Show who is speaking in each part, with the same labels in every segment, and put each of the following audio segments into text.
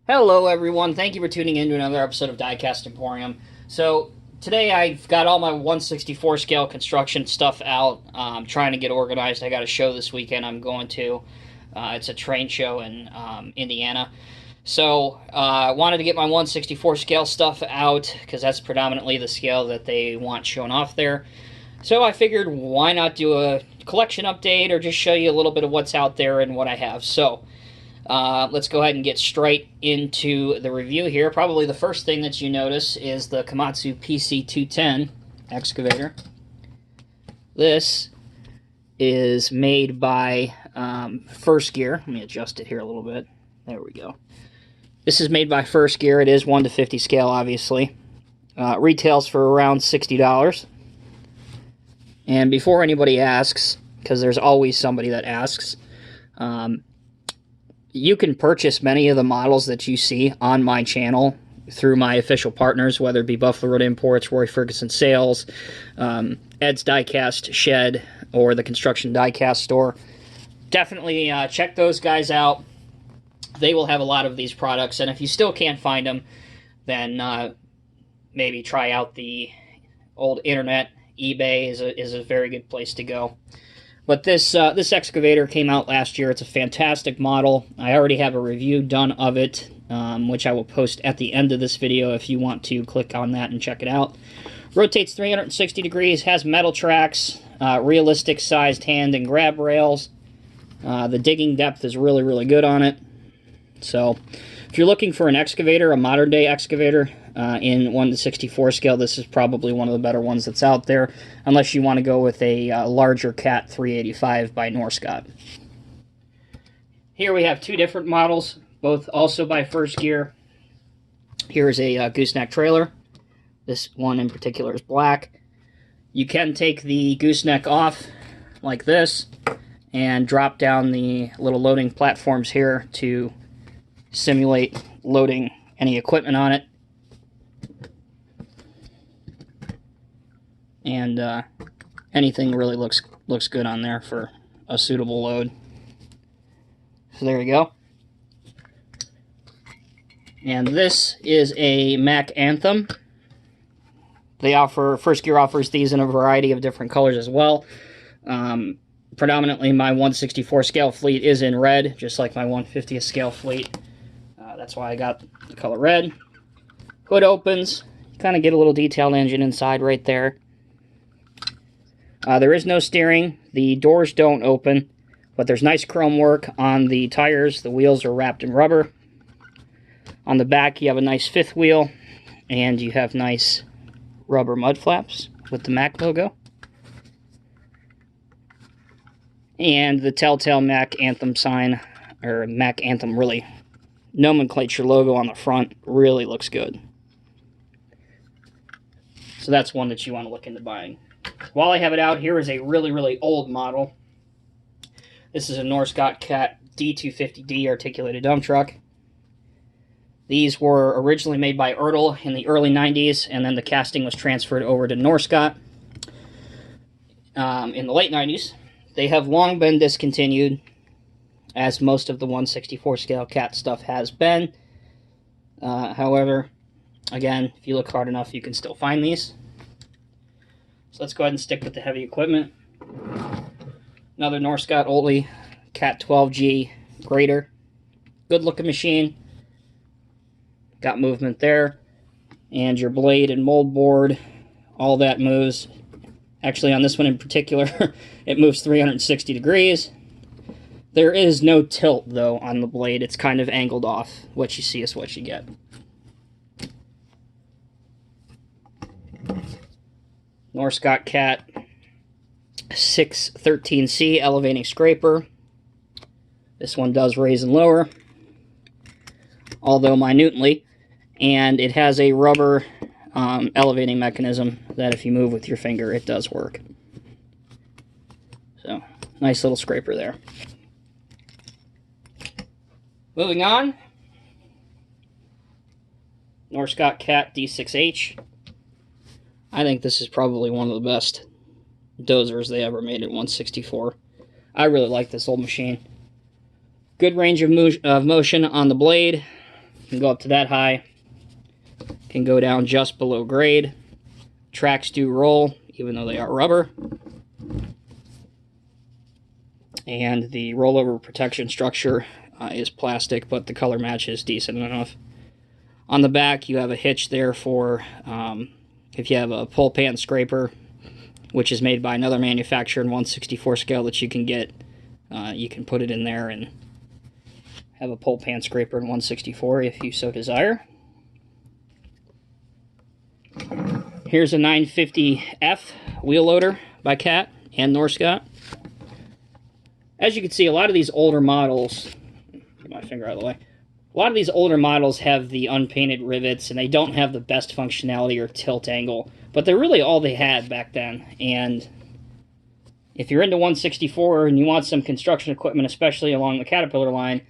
Speaker 1: Hello everyone, thank you for tuning in to another episode of Diecast Emporium. So today I've got all my 1/64 scale construction stuff out. I'm trying to get organized. I got a show this weekend I'm going to. It's a train show in Indiana. So I wanted to get my 1/64 scale stuff out because that's predominantly the scale that they want shown off there. So I figured why not do a collection update or just show you a little bit of what's out there and what I have. So let's go ahead and get straight into the review here. Probably the first thing that you notice is the Komatsu Pc 210 excavator. This is made by First Gear. Let me adjust it here a little bit. There we go. This is made by First Gear. It is 1/50 scale, obviously. Retails for around $60. And before anybody asks, because there's always somebody that asks, you can purchase many of the models that you see on my channel through my official partners, whether it be Buffalo Road Imports, Ferguson Sales, Eds Diecast Shed, or the Construction Diecast store. Definitely check those guys out. They will have a lot of these products, and if you still can't find them, then maybe try out the old internet. eBay is a very good place to go. But this excavator came out last year. It's a fantastic model. I already have a review done of it, which I will post at the end of this video if you want to click on that and check it out. Rotates 360 degrees, has metal tracks, realistic sized hand and grab rails. The digging depth is really, really good on it. So if you're looking for an excavator, a modern day excavator, in 1/64 scale, this is probably one of the better ones that's out there, unless you want to go with a larger Cat 385 by Norscot. Here we have two different models, both also by First Gear. Here's a gooseneck trailer. This one in particular is black. You can take the gooseneck off like this and drop down the little loading platforms here to simulate loading any equipment on it. And anything really looks good on there for a suitable load. So there you go. And this is a Mack Anthem. First Gear offers these in a variety of different colors as well. Predominantly my 1/64 scale fleet is in red, just like my 1/50 scale fleet. That's why I got the color red. Hood opens. You kind of get a little detailed engine inside right there. There is no steering. The doors don't open, but there's nice chrome work on the tires. The wheels are wrapped in rubber. On the back, you have a nice fifth wheel, and you have nice rubber mud flaps with the Mack logo. And the telltale Mack Anthem sign, or Mack Anthem really nomenclature logo on the front really looks good. So that's one that you want to look into buying. While I have it out, here is a really, really old model. This is a Norscot Cat D250D articulated dump truck. These were originally made by ERTL in the early 90s, and then the casting was transferred over to Norscot in the late 90s. They have long been discontinued, as most of the 1/64 scale Cat stuff has been. However, again, if you look hard enough, you can still find these. So let's go ahead and stick with the heavy equipment. Another Norscot Oldie Cat 12G grader. Good looking machine. Got movement there. And your blade and mold board, all that moves. Actually, on this one in particular, it moves 360 degrees. There is no tilt, though, on the blade. It's kind of angled off. What you see is what you get. Norscot Cat 613C elevating scraper. This one does raise and lower, although minutely, and it has a rubber elevating mechanism that if you move with your finger, it does work. So, nice little scraper there. Moving on, Norscot Cat D6h. I think this is probably one of the best dozers they ever made at 1/64. I really like this old machine. Good range of motion on the blade. can go up to that high, can go down just below grade. Tracks do roll, even though they are rubber. And the rollover protection structure is plastic, but the color match is decent enough. On the back, you have a hitch there for if you have a pull pan scraper, which is made by another manufacturer in 1/64 scale that you can get. You can put it in there and have a pull pan scraper in 1/64 if you so desire. Here's a 950F wheel loader by Cat and Norscot. As you can see, a lot of these older models, get my finger out of the way, a lot of these older models have the unpainted rivets, and they don't have the best functionality or tilt angle, but they're really all they had back then. And if you're into 1/64 and you want some construction equipment, especially along the Caterpillar line,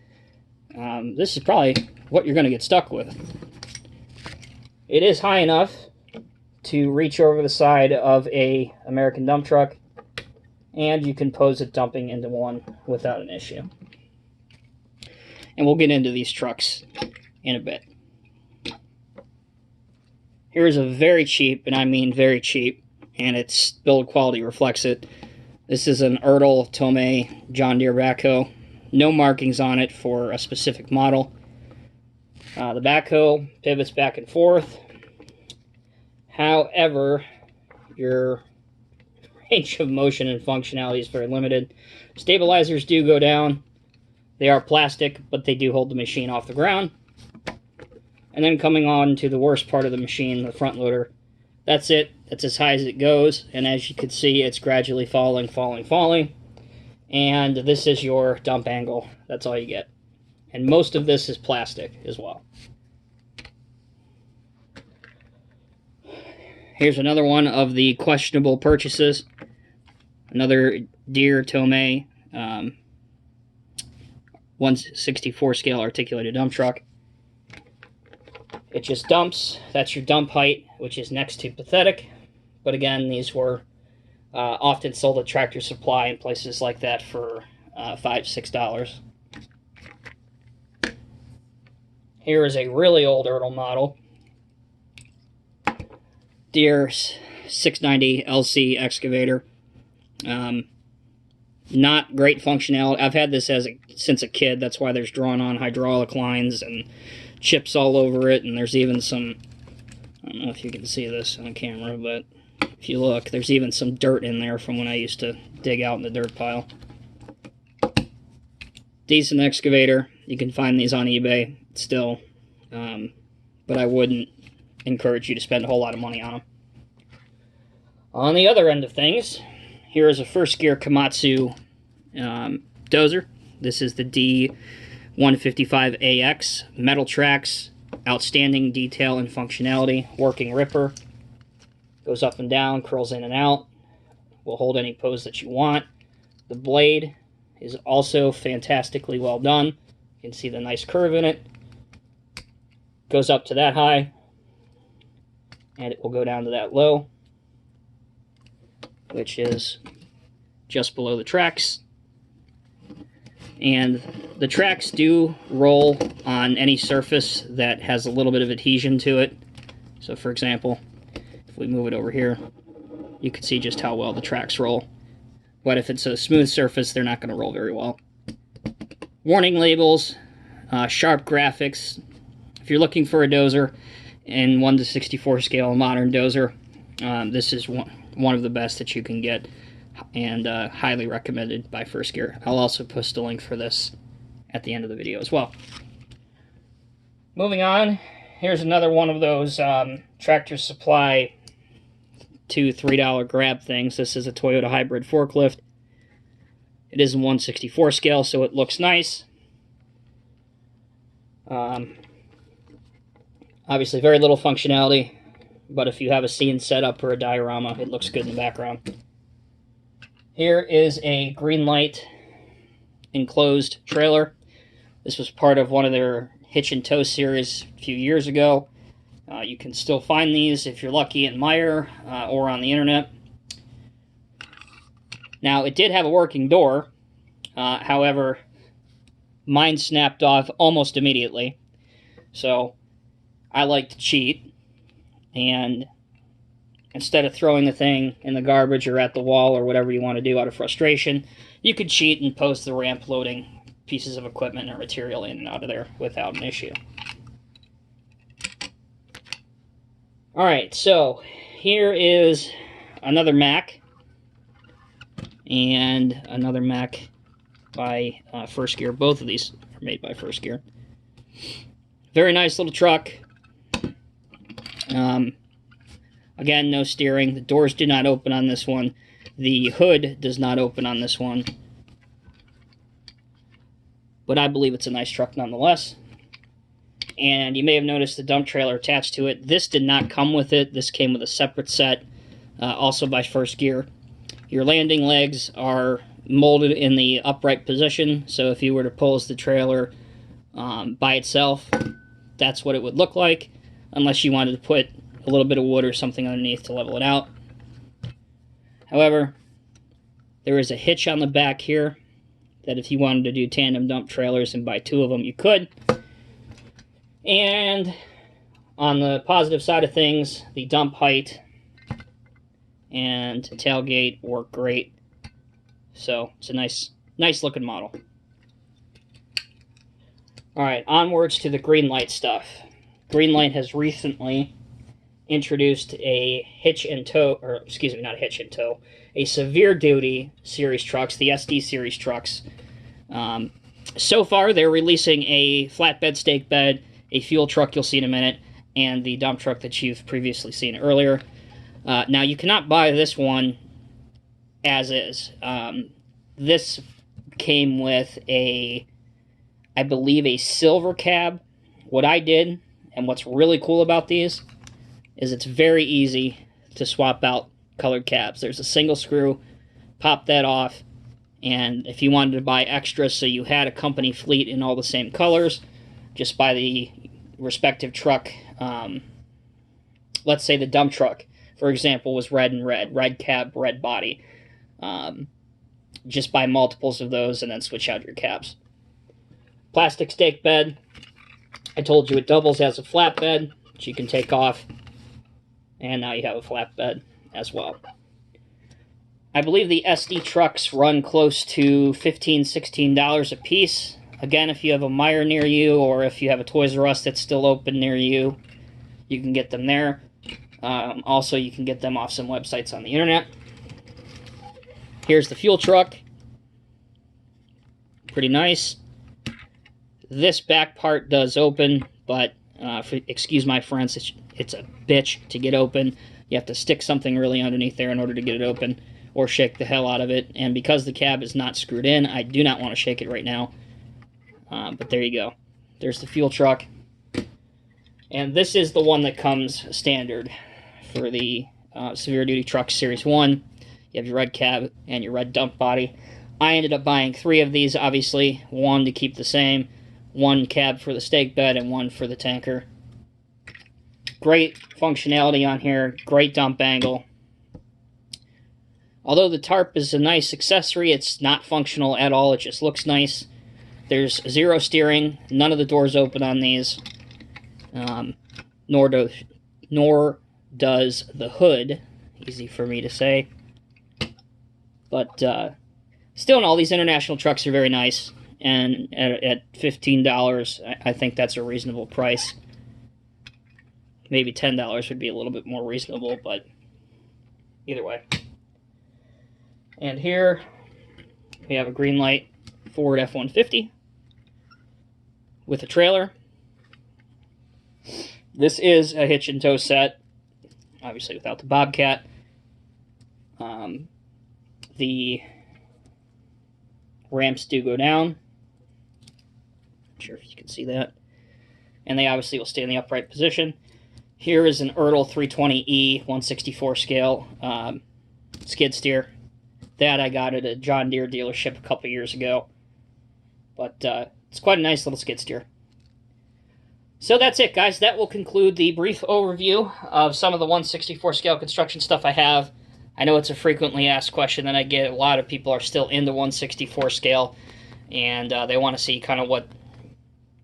Speaker 1: this is probably what you're going to get stuck with. It is high enough to reach over the side of a American dump truck, and you can pose it dumping into one without an issue. And we'll get into these trucks in a bit. Here's a very cheap, and I mean very cheap, and its build quality reflects it. This is an ERTL Tomei John Deere backhoe. No markings on it for a specific model. The backhoe pivots back and forth. However, your range of motion and functionality is very limited. Stabilizers do go down. They are plastic, but they do hold the machine off the ground. And then coming on to the worst part of the machine, the front loader. That's it. That's as high as it goes. And as you can see, it's gradually falling, falling, falling. And this is your dump angle. That's all you get. And most of this is plastic as well. Here's another one of the questionable purchases. Another Deere Tomei 1/64 scale articulated dump truck. It just dumps. That's your dump height, which is next to pathetic. But again, these were often sold at Tractor Supply and places like that for $5, $6. Here is a really old ERTL model. Deere's 690 Lc Excavator. Not great functionality. I've had this since a kid. That's why there's drawn-on hydraulic lines and chips all over it. And there's even some, I don't know if you can see this on camera, but if you look, there's even some dirt in there from when I used to dig out in the dirt pile. Decent excavator. You can find these on eBay still, but I wouldn't encourage you to spend a whole lot of money on them. On the other end of things, here is a First Gear Komatsu Dozer. This is the D155AX. Metal tracks, outstanding detail and functionality. Working ripper. Goes up and down, curls in and out. Will hold any pose that you want. The blade is also fantastically well done. You can see the nice curve in it. Goes up to that high, and it will go down to that low, which is just below the tracks. And the tracks do roll on any surface that has a little bit of adhesion to it. So for example, if we move it over here, you can see just how well the tracks roll. But if it's a smooth surface, they're not going to roll very well. Warning labels, sharp graphics. If you're looking for a dozer in 1/64 scale, modern dozer, this is one of the best that you can get, and highly recommended by First Gear. I'll also post a link for this at the end of the video as well. Moving on, here's another one of those Tractor Supply $2, $3 grab things. This is a Toyota hybrid forklift. It is in 1/64 scale, so it looks nice. Obviously very little functionality, but if you have a scene set up or a diorama, it looks good in the background. Here is a Greenlight enclosed trailer. This was part of one of their hitch and tow series a few years ago. You can still find these if you're lucky in Meyer or on the internet. Now, it did have a working door. However, mine snapped off almost immediately. So I like to cheat, and instead of throwing the thing in the garbage or at the wall or whatever you want to do out of frustration, you could cheat and post the ramp loading pieces of equipment or material in and out of there without an issue. Alright, so here is another Mack, and another Mack by First Gear. Both of these are made by First Gear. Very nice little truck. Again, no steering. The doors do not open on this one. The hood does not open on this one. But I believe it's a nice truck nonetheless. And you may have noticed the dump trailer attached to it. This did not come with it. This came with a separate set, also by First Gear. Your landing legs are molded in the upright position, so if you were to pose the trailer by itself, that's what it would look like, unless you wanted to put a little bit of wood or something underneath to level it out. However, there is a hitch on the back here that if you wanted to do tandem dump trailers and buy two of them, you could. And on the positive side of things, the dump height and tailgate work great. So it's a nice looking model. Alright, onwards to the Greenlight stuff. Greenlight has recently introduced a hitch and tow, or excuse me, not a hitch and tow, a severe duty series trucks, the SD series trucks. So far, they're releasing a flatbed stake bed, a fuel truck you'll see in a minute, and the dump truck that you've previously seen earlier. Now, you cannot buy this one as is. This came with a, I believe, a silver cab. What I did, and what's really cool about these, is it's very easy to swap out colored cabs. There's a single screw, pop that off, and if you wanted to buy extras so you had a company fleet in all the same colors, just buy the respective truck. Let's say the dump truck, for example, was red and red cab, red body. Just buy multiples of those and then switch out your cabs. Plastic stake bed. I told you it doubles as a flatbed, which you can take off. And now you have a flatbed as well. I believe the SD trucks run close to $15, $16 a piece. Again, if you have a Meijer near you, or if you have a Toys R Us that's still open near you, you can get them there. Also, you can get them off some websites on the internet. Here's the fuel truck. Pretty nice. This back part does open, but excuse my French, it's a bitch to get open. You have to stick something really underneath there in order to get it open, or shake the hell out of it. And because the cab is not screwed in, I do not want to shake it right now. But there you go. There's the fuel truck. And this is the one that comes standard for the Severe Duty Truck Series 1. You have your red cab and your red dump body. I ended up buying 3 of these, obviously. 1 to keep the same, 1 cab for the stake bed, and 1 for the tanker. Great functionality on here, great dump angle. Although the tarp is a nice accessory, it's not functional at all, it just looks nice. There's 0 steering, none of the doors open on these, nor does the hood. Easy for me to say. But still, in all, these international trucks are very nice, and at $15, I think that's a reasonable price. Maybe $10 would be a little bit more reasonable, but either way. And here we have a Greenlight Ford F-150 with a trailer. This is a hitch and tow set, obviously without the Bobcat. The ramps do go down. Not sure if you can see that. And they obviously will stay in the upright position. Here is an ERTL 320E 164 scale skid steer. That I got at a John Deere dealership a couple years ago. But it's quite a nice little skid steer. So that's it, guys. That will conclude the brief overview of some of the 164 scale construction stuff I have. I know it's a frequently asked question that I get. A lot of people are still into 164 scale, and they want to see kind of what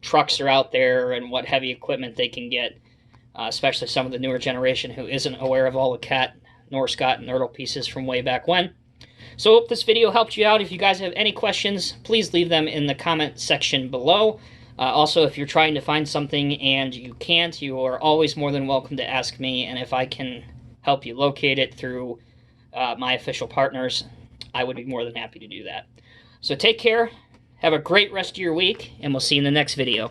Speaker 1: trucks are out there and what heavy equipment they can get, especially some of the newer generation who isn't aware of all the Cat, Norscot, and ERTL pieces from way back when. So I hope this video helped you out. If you guys have any questions, please leave them in the comment section below. Also, if you're trying to find something and you can't, you are always more than welcome to ask me, and if I can help you locate it through my official partners, I would be more than happy to do that. So take care, have a great rest of your week, and we'll see you in the next video.